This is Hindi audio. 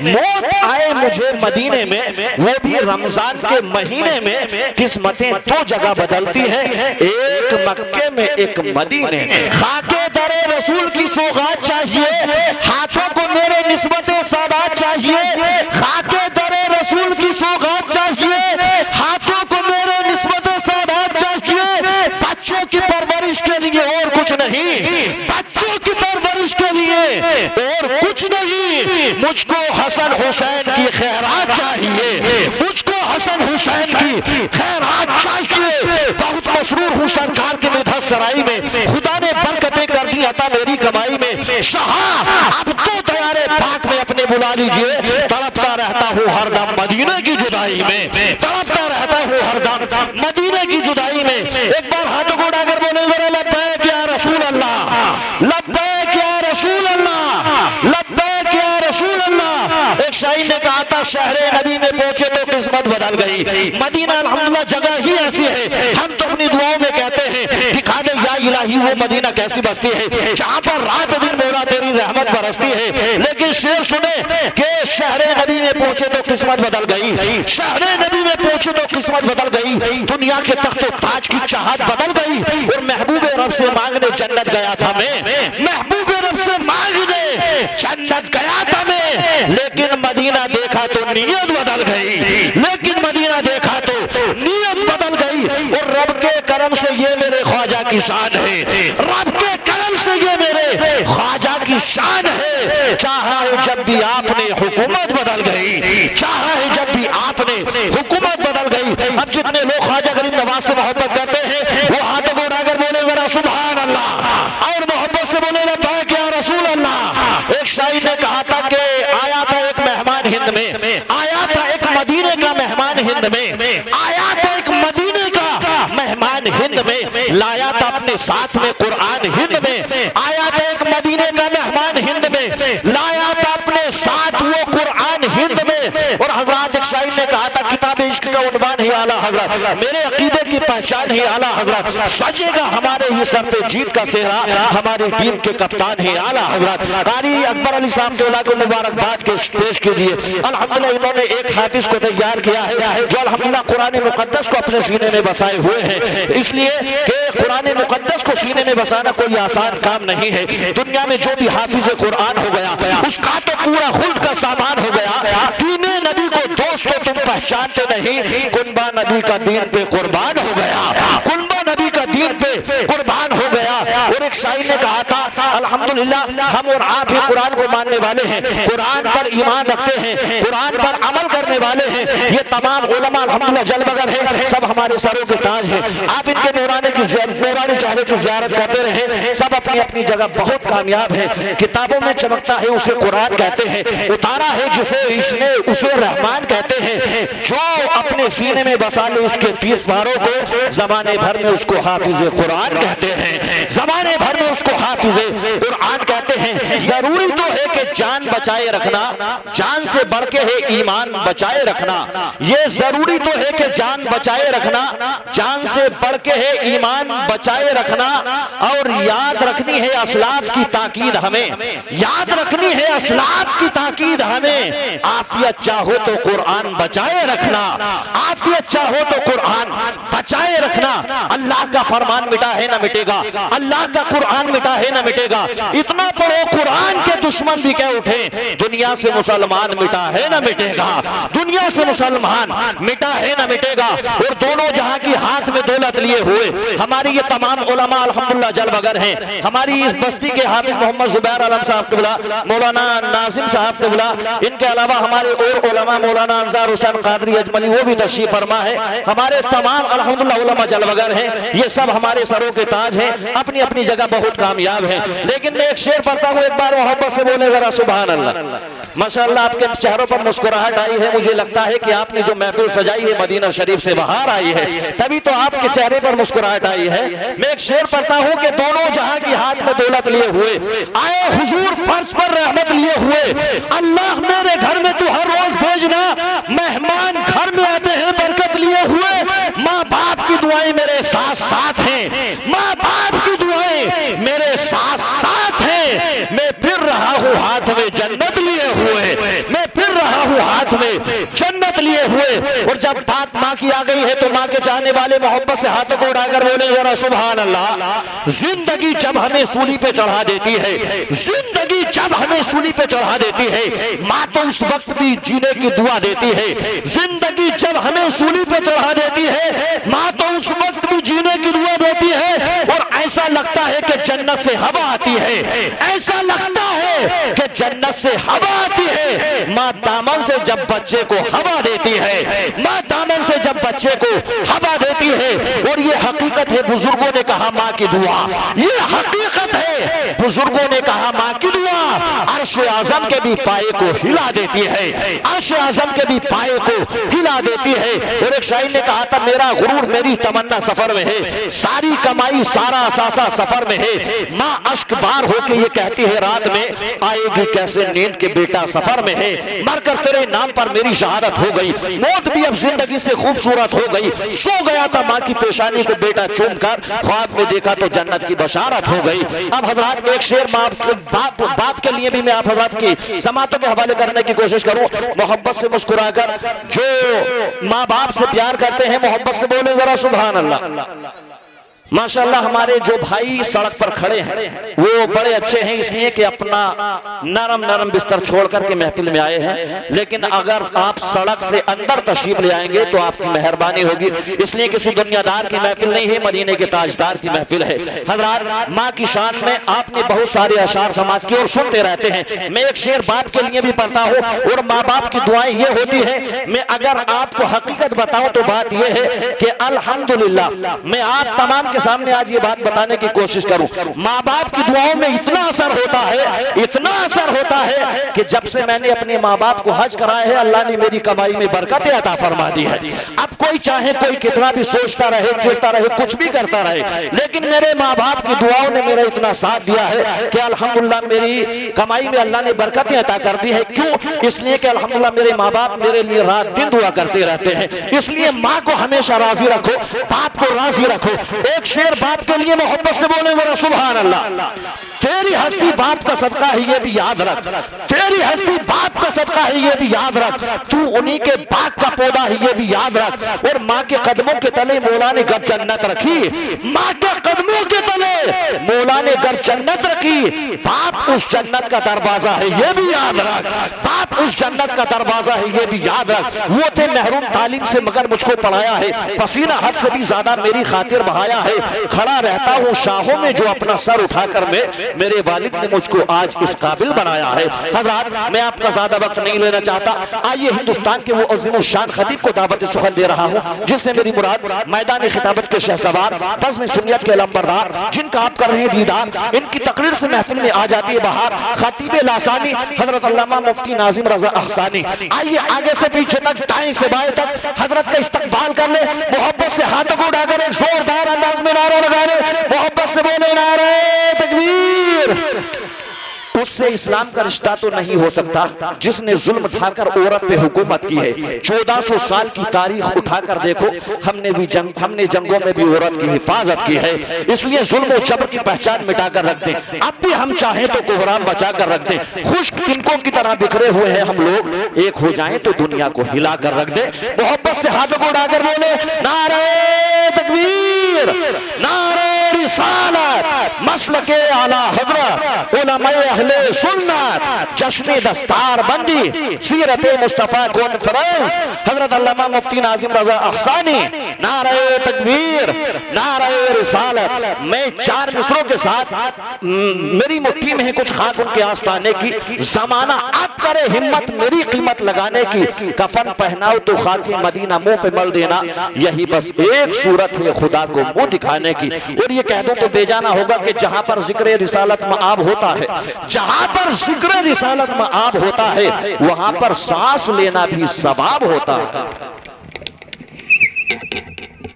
मौत आए मुझे मदीने में, वो भी रमजान के महीने में। किस्मतें दो जगह बदलती हैं, एक मक्के में एक मदीने में। खाके दरे रसूल की सौगात चाहिए, हाथों को मेरे निस्बते सादात चाहिए। खाके दरे रसूल की सौगात चाहिए, हाथों को मेरे निस्बते सादात चाहिए। बच्चों की परवरिश के लिए और कुछ नहीं, बच्चों की परवरिश के लिए और कुछ नहीं। मुझको हसन हुसैन की खैरात चाहिए, मुझको हसन हुसैन की खैरात चाहिए। बहुत मसरूर हूँ सरकार के निधन सराई में, खुदा ने बरकतें कर दी अता मेरी कमाई में। शाह अब तो दयारे पाक में अपने बुला लीजिए, तड़पता रहता हूँ हरदम मदीने की जुदाई में, तड़पता रहता हूँ हरदम मदीने की जुदाई में। एक बार हाथों को उठाकर बोले जरा लब्बैक या रसूल अल्लाह, लब्बैक या रसूल अल्लाह, लब्बैक या रसूल अल्लाह। एक शायर ने कहा था शहरे नबी में पहुंचे तो किस्मत बदल गई। मदीना अल्हम्दुलिल्लाह जगह ही ऐसी है, हम तो अपनी दुआओं में कहते हैं दिखा दे या इलाही वो मदीना कैसी बस्ती है जहां पर रात दिन मौला तेरी रहमत बरसती है। लेकिन शेर सुने कि शहरे नबी में पहुंचे तो किस्मत बदल गई, शहरे नबी में पहुंचे तो किस्मत बदल गई। दुनिया के तख्त ताज की चाहत बदल गई और महबूब रब से मांगने जन्नत गया था मैं, महबूब रब से मांगने जन्नत गया था मैं। लेकिन मदीना देखा तो नीयत बदल गई, लेकिन मदीना देखा तो नीयत बदल गई। और रब के करम से ये मेरे ख्वाजा की शान है, रब के करम से ये मेरे ख्वाजा की शान है। चाहा है जब भी आपने हुकूमत बदल गई, चाहा है जब भी आपने हुकूमत बदल गई। अब जितने लोग ख्वाजा गरीब नवाज से मोहब्बत करते हैं वो हाथों को उठाकर बोले जरा सुभान अल्लाह और मोहब्बत से बोले लब्बैक या रसूल अल्लाह। एक शायर ने कहा था कि आया था एक मेहमान हिंद में, आया था एक मदीने का मेहमान हिंद में, आया था एक मदीने का मेहमान हिंद में, लाया था अपने साथ में कुरान हिंद में। आया था एक मदीने का मेहमान हिंद में, लाया था अपने साथ वो कुरान हिंद में। और हजरत एक शायर ने कहा था किताब इश्क का उन्वान ही आला हजरत, मेरे अकीदे की पहचान ही आला हजरत। सजेगा हमारे ही सर पे जीत का सेहरा, हमारी टीम के कप्तान ही आला हजरत। कारी अकबर अली साहब के को मुबारकबाद के पेश कीजिए। अल्हम्दुलिल्लाह इन्होंने एक हाफिज को तैयार किया है जो अल्हम्दुलिल्लाह कुरान मुकद्दस को अपने सीने में बसाए हुए हैं, इसलिए कि कुरान मुकद्दस को सीने में बसाना कोई आसान काम नहीं है। दुनिया में जो भी हाफिज कुरान हो गया उसका तो पूरा खुल्द का सामान हो गया। दीने नबी को दोस्तों तुम पहचानते नहीं, कुनबा नबी का दीन पे कुर्बान हो गया, कुनबा नबी का दीन पे कुर्बान हो गया। और एक शायर ने कहा था अल्हम्दुलिल्लाह हम और आप ही कुरान को मानने वाले हैं, कुरान पर ईमान रखते हैं, कुरान पर अमल करने वाले हैं। ये तमाम उलमा अल्हम्दुलिल्लाह जलवगर है, सब हमारे सरों के ताज हैं। आप इनके नूरानी चेहरे की ज़ियारत करते रहे, सब अपनी अपनी जगह बहुत कामयाब है। किताबों में चमकता है उसे कुरान कहते हैं, उतारा है जिसे इसने उसे रहमान कहते हैं। जो अपने सीने में बसा ले इसके 30 पारों को, जमाने भर में उसको हाफिज कुरान कहते हैं, जमाने भर में उसको हाफिज कुरान कहते हैं। जरूरी तो है कि जान बचाए रखना, जान से बढ़ के है ईमान बचाए रखना। ये जरूरी तो है कि जान बचाए रखना, जान से बढ़ के है ईमान बचाए रखना। और याद रखनी है असलाफ की ताकीद हमें, याद रखनी है असलाफ की ताकीद हमें। आफियत चाहो तो कुरान बचाए रखना, आफियत चाहो तो कुरान बचाए रखना। अल्लाह का फरमान मिटा है ना मिटेगा, अल्लाह का कुरान मिटा है ना मिटेगा। इतना पढ़ो कुरान के दुश्मन भी कह उठे दुनिया से मुसलमान मिटा है ना मिटेगा, दुनिया से मुसलमान मिटा है ना मिटेगा। और दोनों जहां की हाथ में दौलत लिए हुए हमारी ये तमाम उलमा अल्हम्दुलिल्लाह जलवगर हैं। हमारी इस बस्ती के हाफिज मोहम्मद जुबैर आलम साहब क़िबला, मौलाना नाजिम साहब क़िबला, इनके अलावा हमारे और उलमा मौलाना अंजार हुसैन कादरी अजमली वो भी तशरीफ फरमा है। हमारे तमाम अल्हम्दुलिल्लाह उलमा जलवगर हैं, ये सब हमारे सरों के ताज हैं, अपनी अपनी जगह बहुत कामयाब हैं। लेकिन मैं एक शेर पढ़ता हूँ, एक बार मोहब्बत से बोले जरा सुभान अल्लाह। माशाअल्लाह आपके चेहरों पर मुस्कुराहट आई है, मुझे लगता है कि आपने जो महफिल सजाई है मदीना शरीफ से बाहर आई है, तभी तो आपके चेहरे पर मुस्कुराहट आई है। मैं एक शेर पढ़ता हूँ कि दोनों जहां की हाथ में दौलत लिए हुए आए हुजूर फर्श पर रहमत लिए हुए। अल्लाह मेरे घर में तू हर रोज भेजना, मेहमान घर में आते हैं बरकत लिए हुए। माँ बाप की दुआएं मेरे साथ साथ हैं, माँ बाप की दुआएं मेरे साथ साथ हैं। मैं फिर रहा हूँ हाथ में जन्नत लिए हुए, मैं फिर हाथ में जन्नत लिए हुए, और जब बात माँ की आ गई है तो माँ के चाहने वाले मोहब्बत से हाथों को उठाकर बोले जरा सुभान अल्लाह। जिंदगी जब हमें सूली पे चढ़ा देती है, जिंदगी जब हमें सूली पे चढ़ा देती है, माँ तो उस वक्त भी जीने की दुआ देती है। जिंदगी जब हमें सूली पे चढ़ा देती है, माँ तो उस वक्त भी जीने की दुआ देती है। और ऐसा लगता है कि जन्नत से हवा आती है, ऐसा लगता है कि जन्नत से हवा आती है। माँ दामन से जब बच्चे को हवा देती है, माँ दामन से जब बच्चे को हवा देती है। और ये हकीकत है, बुजुर्गों ने कहा माँ की दुआ, ये हकीकत है, बुजुर्गों ने कहा माँ की दुआ अर्श आजम के भी पाए को हिला देती है, अर्श आजम के भी पाए को हिला देती है। और एक शायर ने कहा था मेरा गुरूर मेरी तमन्ना सफर में है, सारी कमाई सारा असासा सफर में है। माँ अश्क बार होके ये कहती है रात में आएगी कैसे नींद के बेटा सफर में है। मरकर तेरे नाम पर मेरी शहादत हो गई, मौत भी अब जिंदगी से खूबसूरत हो गई। सो गया था माँ की पेशानी को बेटा चूम कर, ख्वाब में देखा तो जन्नत की बशारत हो गई। अब हजरात एक शेर बाप के लिए भी मैं आप हजरात की समातों के हवाले करने की कोशिश करूं। मोहब्बत से मुस्कुराकर जो माँ बाप से प्यार करते हैं, मोहब्बत से बोले जरा सुभान अल्लाह। माशाल्लाह हमारे जो भाई सड़क पर खड़े हैं वो बड़े अच्छे हैं, इसलिए कि अपना नरम नरम बिस्तर छोड़ करके महफिल में आए हैं। लेकिन अगर आप सड़क से अंदर तशरीफ ले आएंगे तो आपकी मेहरबानी होगी, इसलिए किसी दुनियादार की महफिल नहीं है, मदीने के ताजदार की महफिल है। हजरात माँ की शान में आपने बहुत सारे अशार समाज की और सुनते रहते हैं। मैं एक शेर बाप के लिए भी पढ़ता हूँ, और माँ बाप की दुआएं ये होती है। मैं अगर आपको हकीकत बताऊं तो बात यह है कि अल्हम्दुलिल्लाह मैं आप तमाम सामने आज ये बात बताने की कोशिश करूं, माँ बाप की दुआओं में इतना असर होता है, इतना असर होता है कि जब से मैंने अपने माँ बाप को हज कराया है, अल्लाह ने मेरी कमाई में बरकतें अता फरमा दी है। अब कोई चाहे कोई कितना भी सोचता रहे, चिढ़ता रहे, कुछ भी करता रहे, लेकिन मेरे माँ बाप की दुआओं ने मेरा इतना साथ दिया है कि अल्हम्दुलिल्लाह मेरी कमाई में अल्लाह ने बरकतें अता कर दी है। क्यों? इसलिए कि अल्हम्दुलिल्लाह मेरे माँ बाप मेरे लिए रात दिन दुआ करते रहते हैं। इसलिए माँ को हमेशा राजी रखो, बाप को राजी रखो। एक शेर बाप के लिए मोहब्बत से बोले जरा सुभान अल्लाह। तेरी हस्ती बाप का सदका है ये भी याद रख, तेरी हस्ती बाप का सदका है ये भी याद रख, तू उन्हीं के बाग का पौधा है ये भी याद रख। और माँ के कदमों के तले मौला ने घर जन्नत रखी, माँ के कदमों के तले मौला ने घर जन्नत रखी। बाप उस जन्नत का दरवाजा है ये भी याद रख, बाप उस जन्नत का दरवाजा है ये भी याद रख। वो थे महरूम तालीम से मगर मुझको पढ़ाया है, पसीना हद से भी ज्यादा मेरी खातिर बहाया है। खड़ा रहता हूँ शाहों में जो अपना सर उठाकर मेरे वालिद ने मुझको आज इस काबिल बनाया है। हज़रात मैं आपका ज्यादा वक्त नहीं लेना चाहता, आइए हिंदुस्तान के वो अज़ीम शान खतीब को दावत सुखन दे रहा हूँ, जिससे मेरी मुराद मैदान खिताबत के शहसवार, बज़्म सुन्नियत के अलंबरदार, जिनका आप कर रहे हैं दीदार, इनकी तकरीर से महफिल में आ जाती है बाहर खतीब लासानी हजरत अल्लामा मुफ्ती नाजिम रजा अहसानी। आइए आगे से पीछे तक, दाएं से बाएं तक हजरत का इस्तकबाल कर ले, मोहब्बत से हाथों को उठाकर एक जोरदार अंदाज में नारा लगा ले, मोहब्बत से बोले नारे तकबीर। उससे इस्लाम का रिश्ता तो नहीं हो सकता जिसने जुल्म उठाकर औरत पे हुकूमत की है। 1400 साल की तारीख उठाकर देखो, हमने जंगों में भी औरत की हिफाजत की है। इसलिए जुल्म और जबर की पहचान मिटाकर रख दें, अब भी हम चाहें तो कोहराम बचाकर रख दें। खुश्क तिनकों की तरह बिखरे हुए हैं हम लोग, एक हो जाएं तो दुनिया को हिला कर रख दे। मोहब्बत से हाथों को उठाकर बोले नारे तकबीर, नारे रिसालत, मसलके आला हज़रत, उलमाए अहले सुन्नत, जश्न दस्तार बंदी, सीरत मुस्तफा कॉन्फ्रेंस, हजरत अल्लामा मुफ्ती नाजिम रजा अहसानी, नारे तकबीर, नारे रिसालत। मैं 4 मिसरों के साथ, मेरी मुट्ठी में है कुछ खाक उनके आस्ताने की, जमाना अब करे हिम्मत मेरी कीमत लगाने की, कफन पहनाओ तो खाके मदीना मुंह पे मल देना, यही बस एक सूरत है खुदा को मुंह दिखाने की। और ये कह दूं तो बेजाना होगा कि जहां पर जिक्र रिसालत मआब होता है, जहां पर जिक्र रिसालत मआब होता है, वहां पर सांस लेना भी सवाब होता है।